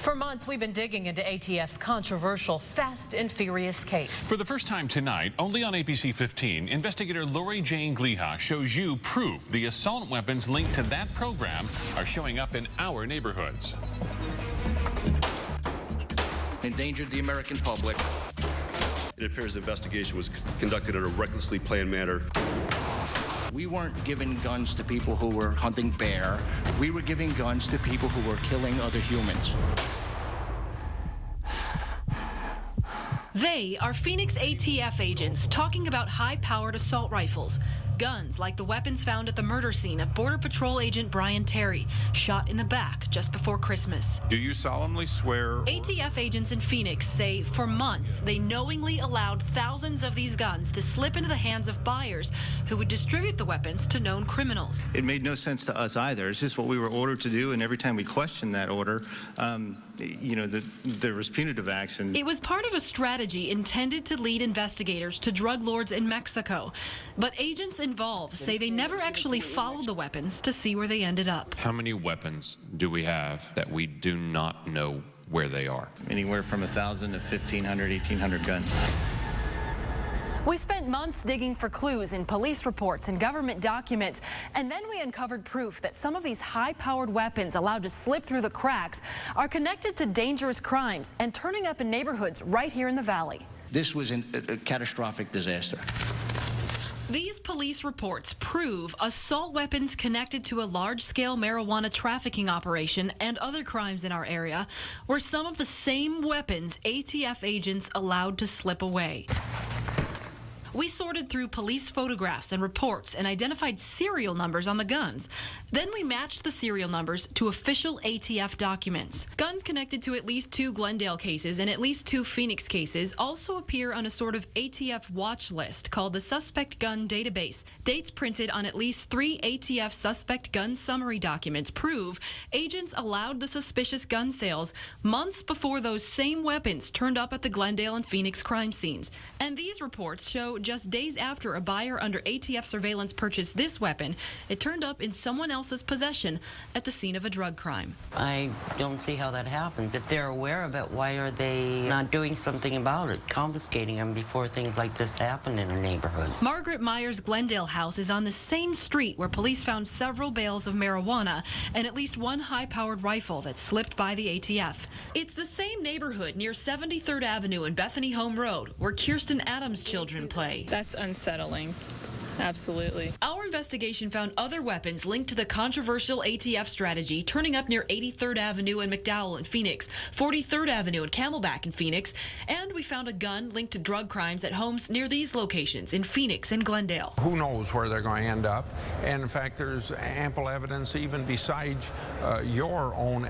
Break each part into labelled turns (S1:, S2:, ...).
S1: For months, we've been digging into ATF's controversial Fast and Furious case.
S2: For the first time tonight, only on ABC 15, investigator Lori Jane Gliha shows you proof the assault weapons linked to that program are showing up in our neighborhoods.
S3: Endangered the American public.
S4: It appears the investigation was conducted in a recklessly planned manner.
S3: We weren't giving guns to people who were hunting bear. We were giving guns to people who were killing other humans.
S5: They are Phoenix ATF agents talking about high-powered assault rifles. Guns like the weapons found at the murder scene of Border Patrol agent Brian Terry, shot in the back just before Christmas.
S6: Do you solemnly swear?
S5: ATF agents in Phoenix say for months they knowingly allowed thousands of these guns to slip into the hands of buyers who would distribute the weapons to known criminals.
S7: It made no sense to us either. It's just what we were ordered to do, and every time we questioned that order, there was punitive action.
S5: It was part of a strategy intended to lead investigators to drug lords in Mexico. But agents involved say they never actually followed the weapons to see where they ended up.
S8: How many weapons do we have that we do not know where they are?
S7: Anywhere from 1,000 to 1,500, 1,800 guns.
S5: We spent months digging for clues in police reports and government documents, and then we uncovered proof that some of these high-powered weapons allowed to slip through the cracks are connected to dangerous crimes and turning up in neighborhoods right here in the Valley.
S3: This was a catastrophic disaster.
S5: These police reports prove assault weapons connected to a large-scale marijuana trafficking operation and other crimes in our area were some of the same weapons ATF agents allowed to slip away. We sorted through police photographs and reports and identified serial numbers on the guns. Then we matched the serial numbers to official ATF documents. Guns connected to at least 2 Glendale cases and at least 2 Phoenix cases also appear on a sort of ATF watch list called the Suspect Gun Database. Dates printed on at least 3 ATF suspect gun summary documents prove agents allowed the suspicious gun sales months before those same weapons turned up at the Glendale and Phoenix crime scenes. And these reports show just days after a buyer under ATF surveillance purchased this weapon, it turned up in someone else's possession at the scene of a drug crime.
S9: I don't see how that happens. If they're aware of it, why are they not doing something about it, confiscating them before things like this happen in a neighborhood?
S5: Margaret Meyer's Glendale house is on the same street where police found several bales of marijuana and at least 1 high-powered rifle that slipped by the ATF. It's the same neighborhood near 73rd Avenue and Bethany Home Road where Kirsten Adams' children play.
S10: That's unsettling. Absolutely.
S5: Our investigation found other weapons linked to the controversial ATF strategy turning up near 83rd Avenue and McDowell in Phoenix, 43rd Avenue and Camelback in Phoenix, and we found a gun linked to drug crimes at homes near these locations in Phoenix and Glendale.
S6: Who knows where they're going to end up? And in fact, there's ample evidence even besides your own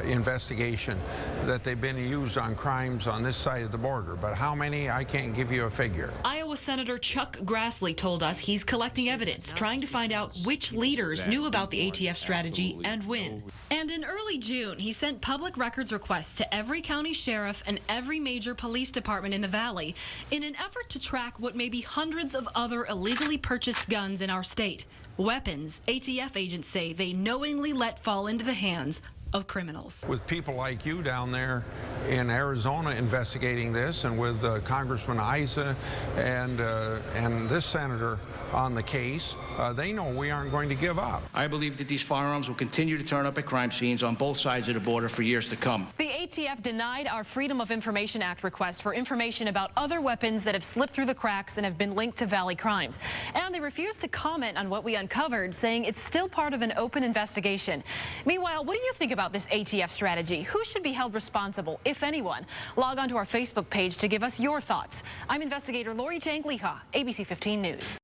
S6: investigation that they've been used on crimes on this side of the border. But how many? I can't give you a figure.
S5: Iowa Senator Chuck Grassley told us he's collecting evidence, trying to find out which leaders knew about the ATF strategy and when. And in early June, he sent public records requests to every county sheriff and every major police department in the Valley in an effort to track what may be hundreds of other illegally purchased guns in our state. Weapons ATF agents say they knowingly let fall into the hands of criminals.
S6: With people like you down there in Arizona investigating this, and with Congressman Issa and this senator on the case, they know we aren't going to give up.
S3: I believe that these firearms will continue to turn up at crime scenes on both sides of the border for years to come.
S5: The ATF denied our Freedom of Information Act request for information about other weapons that have slipped through the cracks and have been linked to Valley crimes. And they refused to comment on what we uncovered, saying it's still part of an open investigation. Meanwhile, what do you think about this ATF strategy? Who should be held responsible, if anyone? Log on to our Facebook page to give us your thoughts. I'm investigator Lori Jane Gliha, ABC 15 News.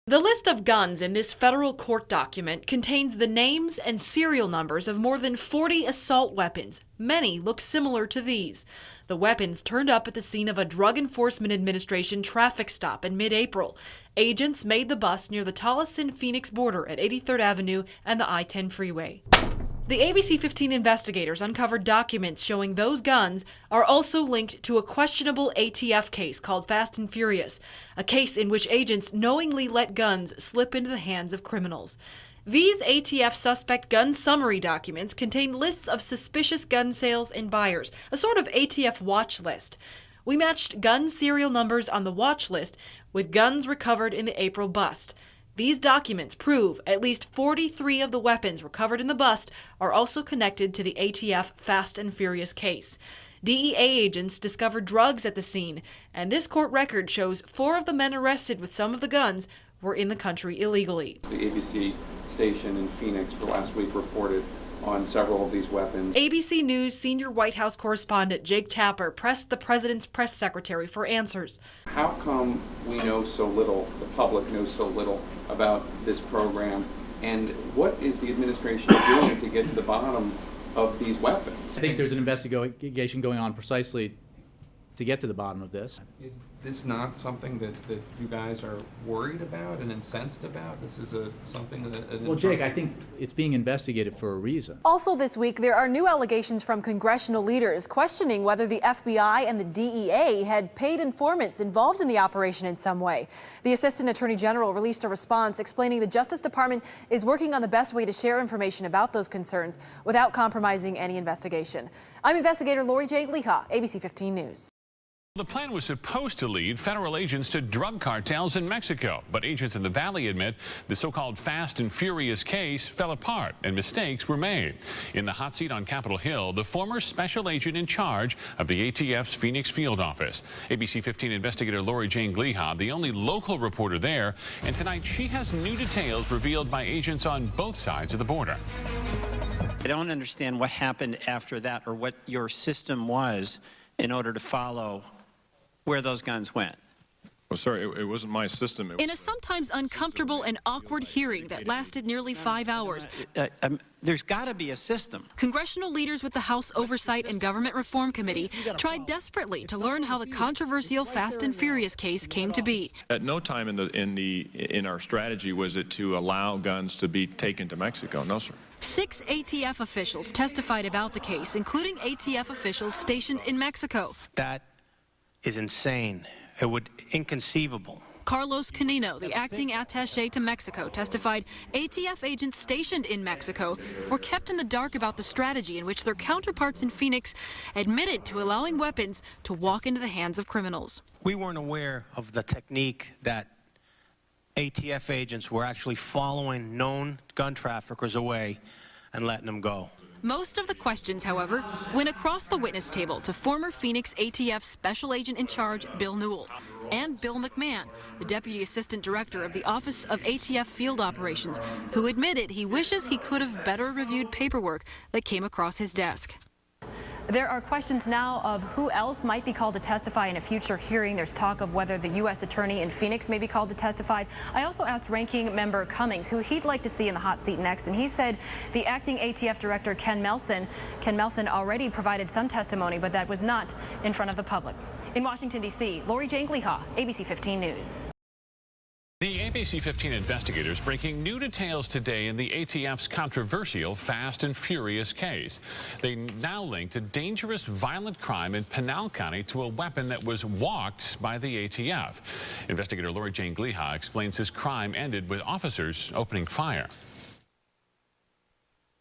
S5: The list of guns in this federal court document contains the names and serial numbers of more than 40 assault weapons. Many look similar to these. The weapons turned up at the scene of a Drug Enforcement Administration traffic stop in mid-April. Agents made the bust near the Tolleson-Phoenix border at 83rd Avenue and the I-10 freeway. The ABC 15 investigators uncovered documents showing those guns are also linked to a questionable ATF case called Fast and Furious, a case in which agents knowingly let guns slip into the hands of criminals. These ATF suspect gun summary documents contain lists of suspicious gun sales and buyers, a sort of ATF watch list. We matched gun serial numbers on the watch list with guns recovered in the April bust. These documents prove at least 43 of the weapons recovered in the bust are also connected to the ATF Fast and Furious case. DEA agents discovered drugs at the scene, and this court record shows 4 of the men arrested with some of the guns were in the country illegally.
S11: The ABC station in Phoenix for last week reported on several of these weapons.
S5: ABC News senior White House correspondent Jake Tapper pressed the president's press secretary for answers.
S11: How come we know so little, the public knows so little about this program, and what is the administration doing to get to the bottom of these weapons?
S12: I think there's an investigation going on precisely to get to the bottom of this.
S13: Is this not something that you guys are worried about and incensed about? This is something that...
S12: Well, Jake, I think it's being investigated for a reason.
S14: Also this week, there are new allegations from congressional leaders questioning whether the FBI and the DEA had paid informants involved in the operation in some way. The Assistant Attorney General released a response explaining the Justice Department is working on the best way to share information about those concerns without compromising any investigation. I'm investigator Lori J. Gliha, ABC 15 News.
S2: The plan was supposed to lead federal agents to drug cartels in Mexico, but agents in the Valley admit the so-called Fast and Furious case fell apart and mistakes were made. In the hot seat on Capitol Hill, the former special agent in charge of the ATF's Phoenix field office. ABC 15 investigator Lori Jane Gliha, the only local reporter there, and tonight she has new details revealed by agents on both sides of the border.
S15: I don't understand what happened after that or what your system was in order to follow where those guns went.
S16: Well, sir, it wasn't my system.
S5: In a sometimes uncomfortable and awkward hearing that lasted nearly 5 hours,
S15: there's got to be a system.
S5: Congressional leaders with the House Oversight and Government Reform Committee tried desperately to learn how the controversial Fast and Furious case came to be.
S16: At no time in our strategy was it to allow guns to be taken to Mexico. No, sir.
S5: 6 ATF officials testified about the case, including ATF officials stationed in Mexico.
S17: That is insane. Inconceivable.
S5: Carlos Canino, the acting attaché to Mexico, testified ATF agents stationed in Mexico were kept in the dark about the strategy in which their counterparts in Phoenix admitted to allowing weapons to walk into the hands of criminals.
S17: We weren't aware of the technique that ATF agents were actually following known gun traffickers away and letting them go.
S5: Most of the questions, however, went across the witness table to former Phoenix ATF Special Agent in Charge Bill Newell and Bill McMahon, the Deputy Assistant Director of the Office of ATF Field Operations, who admitted he wishes he could have better reviewed paperwork that came across his desk.
S18: There are questions now of who else might be called to testify in a future hearing. There's talk of whether the U.S. Attorney in Phoenix may be called to testify. I also asked Ranking Member Cummings who he'd like to see in the hot seat next, and he said the acting ATF Director Ken Melson already provided some testimony, but that was not in front of the public. In Washington, D.C., Lori Jane Gliha, ABC 15 News.
S2: The ABC 15 investigators breaking new details today in the ATF's controversial Fast and Furious case. They now linked a dangerous violent crime in Pinal County to a weapon that was walked by the ATF. Investigator Lori Jane Gliha explains this crime ended with officers opening fire.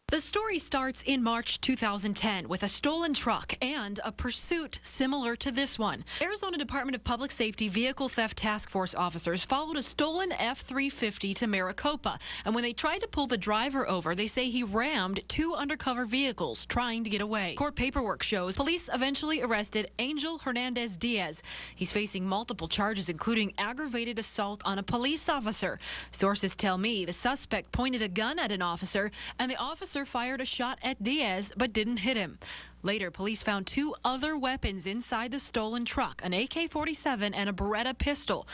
S5: The story starts in March 2010 with a stolen truck and a pursuit similar to this one. Arizona Department of Public Safety Vehicle Theft Task Force officers followed a stolen F-350 to Maricopa, and when they tried to pull the driver over, they say he rammed 2 undercover vehicles trying to get away. Court paperwork shows police eventually arrested Angel Hernandez Diaz. He's facing multiple charges, including aggravated assault on a police officer. Sources tell me the suspect pointed a gun at an officer, and the officer fired a shot at Diaz but didn't hit him. Later, police found 2 other weapons inside the stolen truck, an AK-47 and a Beretta pistol.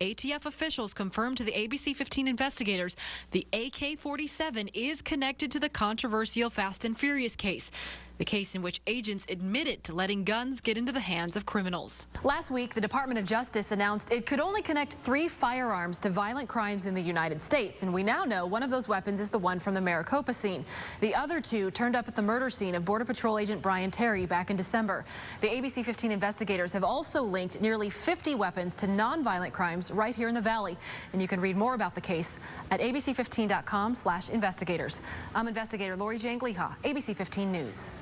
S5: ATF officials confirmed to the ABC 15 investigators the AK-47 is connected to the controversial Fast and Furious case. the case in which agents admitted to letting guns get into the hands of criminals.
S18: Last week, the Department of Justice announced it could only connect 3 firearms to violent crimes in the United States, and we now know one of those weapons is the one from the Maricopa scene. The other 2 turned up at the murder scene of Border Patrol agent Brian Terry back in December. The ABC 15 investigators have also linked nearly 50 weapons to nonviolent crimes right here in the Valley, and you can read more about the case at abc15.com/investigators. I'm investigator Lori Jane Gliha, ABC 15 News.